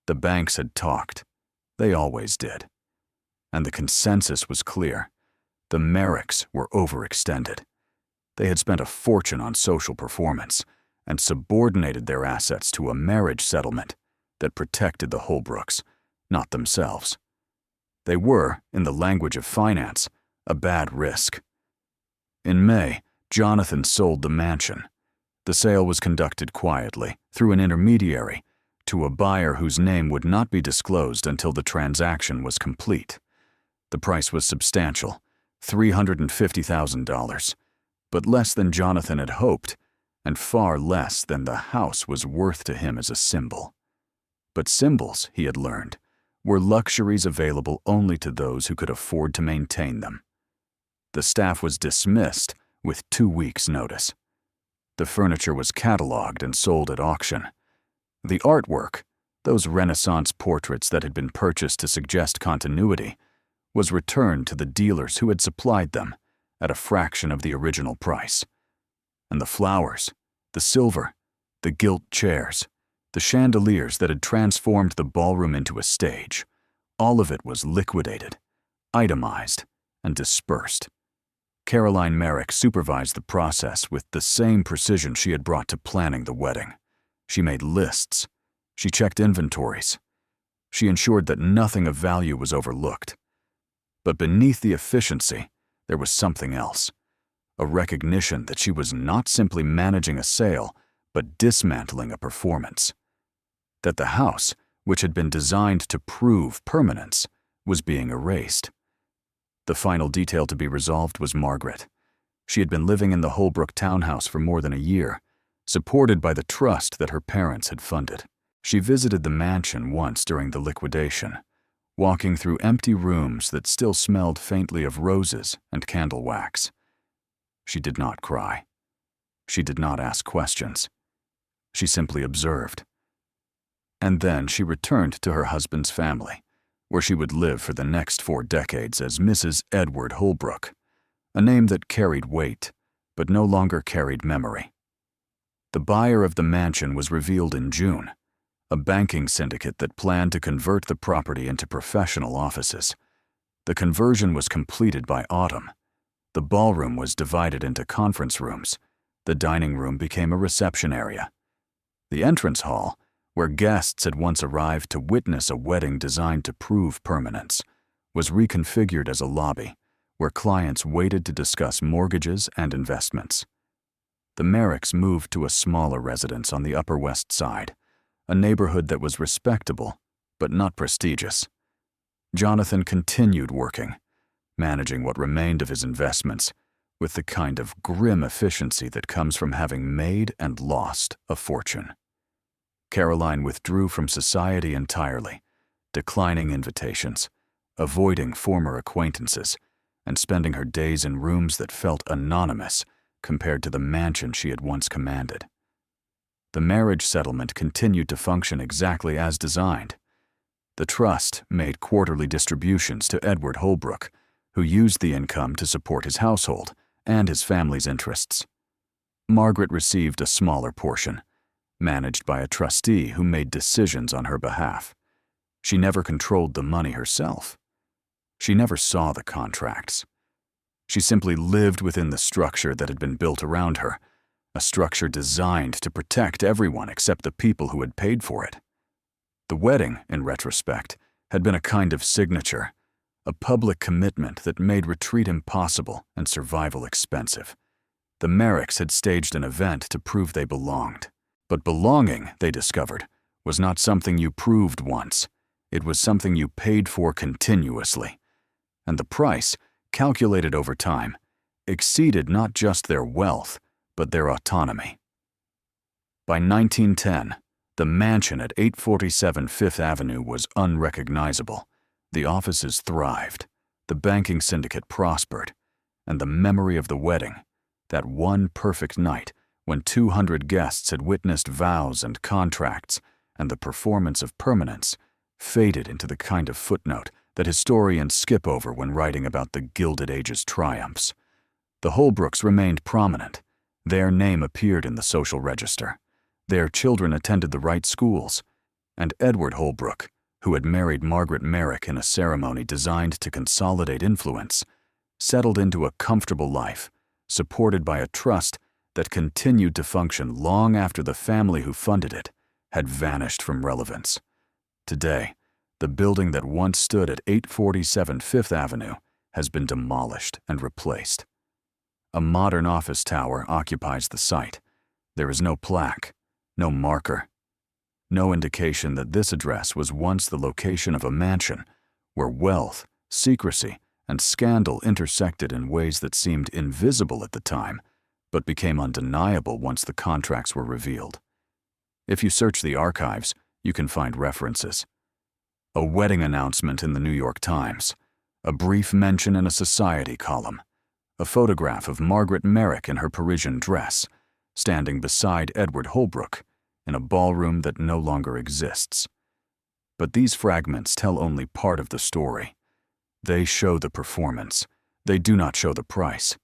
The banks had talked. They always did. And the consensus was clear. The Merricks were overextended. They had spent a fortune on social performance and subordinated their assets to a marriage settlement that protected the Holbrooks, not themselves. They were, in the language of finance, a bad risk. In May, Jonathan sold the mansion. The sale was conducted quietly, through an intermediary, to a buyer whose name would not be disclosed until the transaction was complete. The price was substantial, $350,000, but less than Jonathan had hoped, and far less than the house was worth to him as a symbol. But symbols, he had learned, were luxuries available only to those who could afford to maintain them. The staff was dismissed with 2 weeks' notice. The furniture was cataloged and sold at auction. The artwork, those Renaissance portraits that had been purchased to suggest continuity, was returned to the dealers who had supplied them at a fraction of the original price. And the flowers, the silver, the gilt chairs, the chandeliers that had transformed the ballroom into a stage, all of it was liquidated, itemized, and dispersed. Caroline Merrick supervised the process with the same precision she had brought to planning the wedding. She made lists. She checked inventories. She ensured that nothing of value was overlooked. But beneath the efficiency, there was something else. A recognition that she was not simply managing a sale, but dismantling a performance. That the house, which had been designed to prove permanence, was being erased. The final detail to be resolved was Margaret. She had been living in the Holbrook townhouse for more than a year, supported by the trust that her parents had funded. She visited the mansion once during the liquidation, walking through empty rooms that still smelled faintly of roses and candle wax. She did not cry. She did not ask questions. She simply observed. And then she returned to her husband's family, where she would live for the next 4 decades as Mrs. Edward Holbrook, a name that carried weight, but no longer carried memory. The buyer of the mansion was revealed in June, a banking syndicate that planned to convert the property into professional offices. The conversion was completed by autumn. The ballroom was divided into conference rooms. The dining room became a reception area. The entrance hall, where guests had once arrived to witness a wedding designed to prove permanence, was reconfigured as a lobby where clients waited to discuss mortgages and investments. The Merricks moved to a smaller residence on the Upper West Side, a neighborhood that was respectable but not prestigious. Jonathan continued working, managing what remained of his investments with the kind of grim efficiency that comes from having made and lost a fortune. Caroline withdrew from society entirely, declining invitations, avoiding former acquaintances, and spending her days in rooms that felt anonymous compared to the mansion she had once commanded. The marriage settlement continued to function exactly as designed. The trust made quarterly distributions to Edward Holbrook, who used the income to support his household and his family's interests. Margaret received a smaller portion, managed by a trustee who made decisions on her behalf. She never controlled the money herself. She never saw the contracts. She simply lived within the structure that had been built around her, a structure designed to protect everyone except the people who had paid for it. The wedding, in retrospect, had been a kind of signature, a public commitment that made retreat impossible and survival expensive. The Merricks had staged an event to prove they belonged. But belonging, they discovered, was not something you proved once. It was something you paid for continuously. And the price, calculated over time, exceeded not just their wealth, but their autonomy. By 1910, the mansion at 847 Fifth Avenue was unrecognizable. The offices thrived, the banking syndicate prospered, and the memory of the wedding, that one perfect night when 200 guests had witnessed vows and contracts and the performance of permanence, faded into the kind of footnote that historians skip over when writing about the Gilded Age's triumphs. The Holbrooks remained prominent. Their name appeared in the social register. Their children attended the right schools. And Edward Holbrook, who had married Margaret Merrick in a ceremony designed to consolidate influence, settled into a comfortable life, supported by a trust that continued to function long after the family who funded it had vanished from relevance. Today, the building that once stood at 847 Fifth Avenue has been demolished and replaced. A modern office tower occupies the site. There is no plaque, no marker. No indication that this address was once the location of a mansion where wealth, secrecy, and scandal intersected in ways that seemed invisible at the time, but became undeniable once the contracts were revealed. If you search the archives, you can find references. A wedding announcement in the New York Times, a brief mention in a society column, a photograph of Margaret Merrick in her Parisian dress, standing beside Edward Holbrook in a ballroom that no longer exists. But these fragments tell only part of the story. They show the performance. They do not show the price.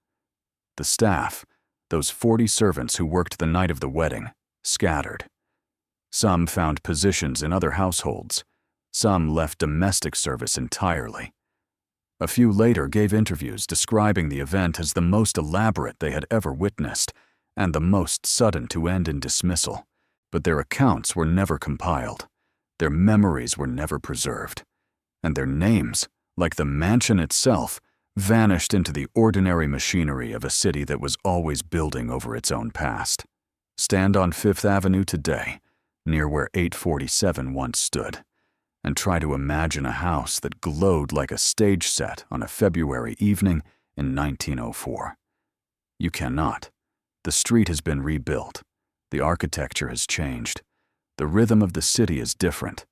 The staff, those 40 servants who worked the night of the wedding, scattered. Some found positions in other households. Some left domestic service entirely. A few later gave interviews describing the event as the most elaborate they had ever witnessed and the most sudden to end in dismissal. But their accounts were never compiled. Their memories were never preserved. And their names, like the mansion itself, vanished into the ordinary machinery of a city that was always building over its own past. Stand on Fifth Avenue today, near where 847 once stood, and try to imagine a house that glowed like a stage set on a February evening in 1904. You cannot. The street has been rebuilt. The architecture has changed. The rhythm of the city is different.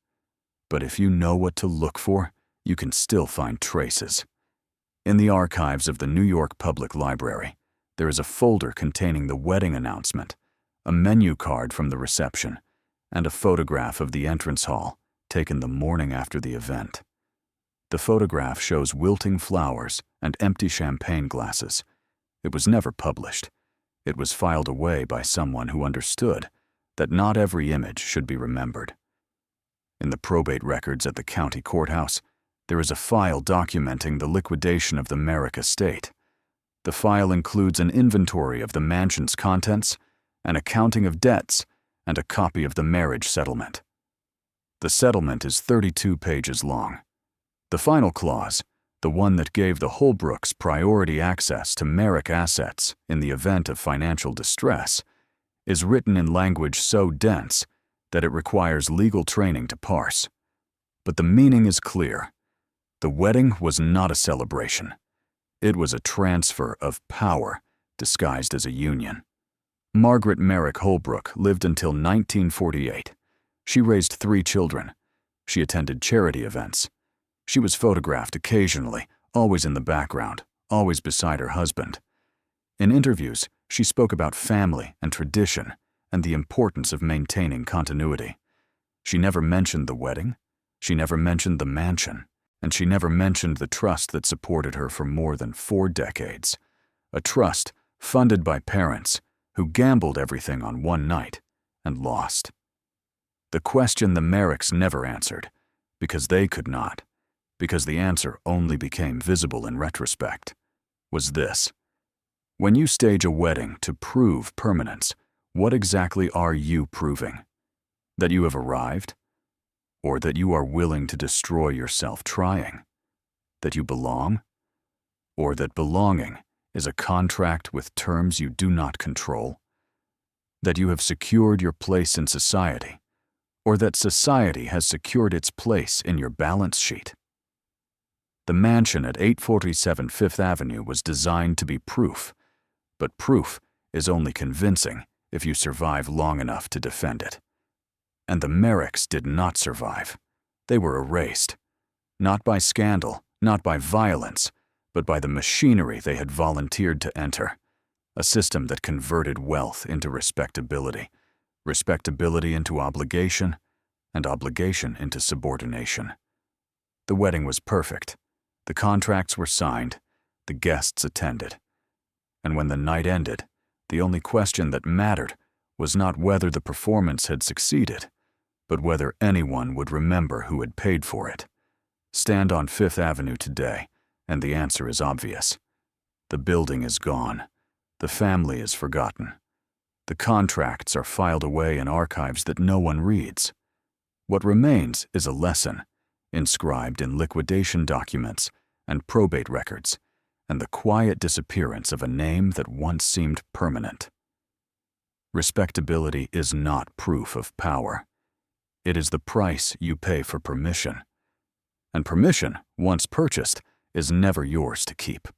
But if you know what to look for, you can still find traces. In the archives of the New York Public Library, there is a folder containing the wedding announcement, a menu card from the reception, and a photograph of the entrance hall taken the morning after the event. The photograph shows wilting flowers and empty champagne glasses. It was never published. It was filed away by someone who understood that not every image should be remembered. In the probate records at the county courthouse, there is a file documenting the liquidation of the Merrick estate. The file includes an inventory of the mansion's contents, an accounting of debts, and a copy of the marriage settlement. The settlement is 32 pages long. The final clause, the one that gave the Holbrooks priority access to Merrick assets in the event of financial distress, is written in language so dense that it requires legal training to parse. But the meaning is clear. The wedding was not a celebration. It was a transfer of power disguised as a union. Margaret Merrick Holbrook lived until 1948. She raised 3 children. She attended charity events. She was photographed occasionally, always in the background, always beside her husband. In interviews, she spoke about family and tradition and the importance of maintaining continuity. She never mentioned the wedding. She never mentioned the mansion. And she never mentioned the trust that supported her for more than 4 decades. A trust funded by parents who gambled everything on one night and lost. The question the Merricks never answered, because they could not, because the answer only became visible in retrospect, was this. When you stage a wedding to prove permanence, what exactly are you proving? That you have arrived? Or that you are willing to destroy yourself trying? That you belong? Or that belonging is a contract with terms you do not control? That you have secured your place in society? Or that society has secured its place in your balance sheet? The mansion at 847 Fifth Avenue was designed to be proof, but proof is only convincing if you survive long enough to defend it. And the Merricks did not survive. They were erased. Not by scandal, not by violence, but by the machinery they had volunteered to enter. A system that converted wealth into respectability, respectability into obligation, and obligation into subordination. The wedding was perfect. The contracts were signed. The guests attended. And when the night ended, the only question that mattered was not whether the performance had succeeded, but whether anyone would remember who had paid for it. Stand on Fifth Avenue today, and the answer is obvious. The building is gone. The family is forgotten. The contracts are filed away in archives that no one reads. What remains is a lesson, inscribed in liquidation documents and probate records, and the quiet disappearance of a name that once seemed permanent. Respectability is not proof of power. It is the price you pay for permission. And permission, once purchased, is never yours to keep.